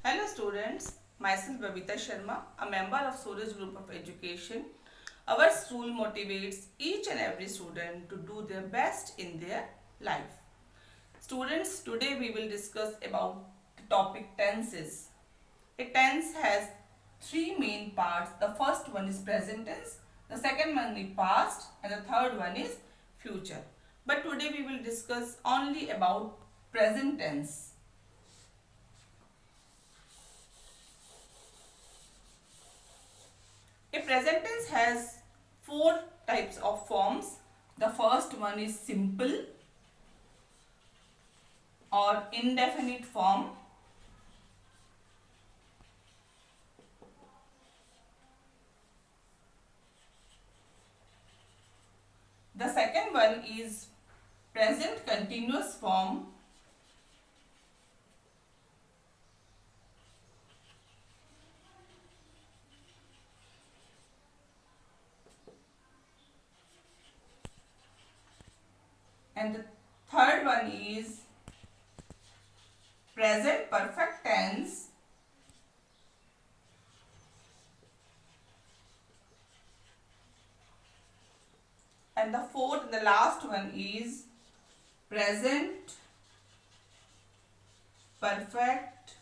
Hello students, myself Babita Sharma, a member of SURAJ Group of Education. Our school motivates each and every student to do their best in their life. Students, today we will discuss about the topic tenses. A tense has three main parts. The first one is present tense, the second one is past, and the third one is future. But today we will discuss only about present tense. A present tense has four types of forms. The first one is simple or indefinite form. The second one is present continuous form. And the third one is present perfect tense. And the fourth and the last one is present perfect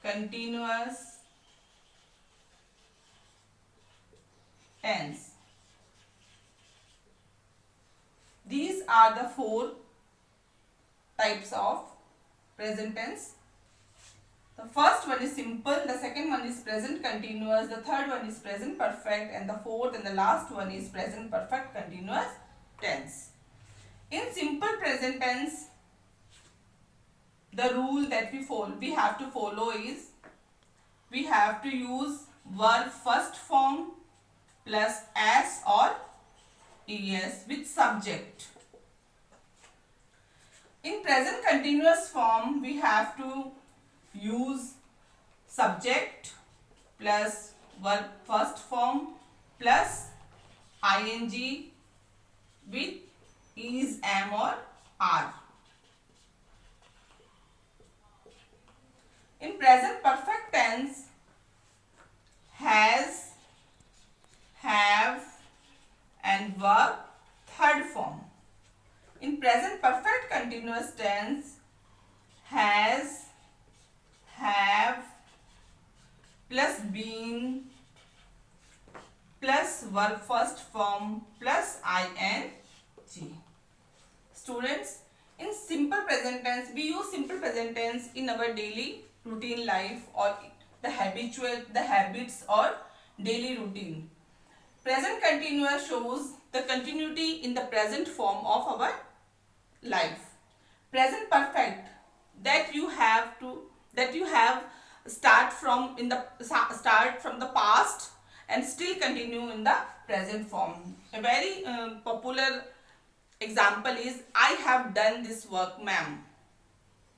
continuous tense. These are the four types of present tense. The first one is simple, the second one is present continuous, the third one is present perfect, and the fourth and the last one is present perfect continuous tense. In simple present tense, the rule that we have to follow is we have to use verb first form plus s or es with subject. In present continuous form, we have to use subject plus verb first form plus ing with is, am or are. In present perfect tense, has, have and verb third form. In present perfect continuous tense, has, have plus been plus verb first form plus ing. Students, in simple present tense, we use simple present tense in our daily routine life or the habits or daily routine. Present continuous shows the continuity in the present form of our life. Present perfect, that you have start from the past and still continue in the present form. A very popular example is I have done this work, ma'am.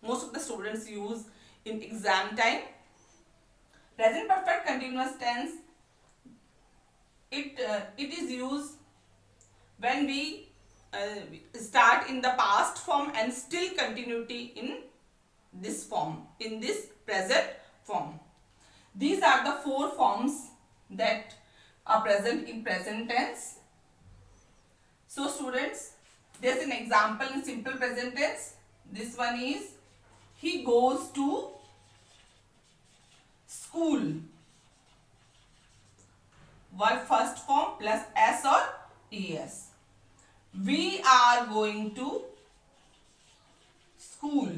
Most of the students use in exam time. Present perfect continuous tense, it is used when we start in the past form and still continuity in this form, in this present form. These are the four forms that are present in present tense. So students, there's an example in simple present tense. This one is he goes to school. Verb first form plus s or es. We are going to school.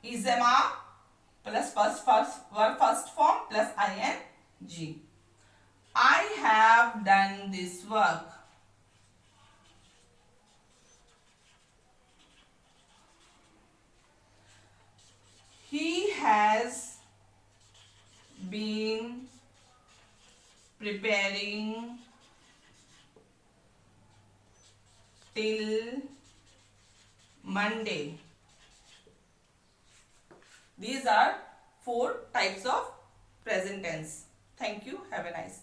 Isema plus verb first form plus ing. I have done this work. He has been preparing till Monday. These are four types of present tense. Thank you. Have a nice day.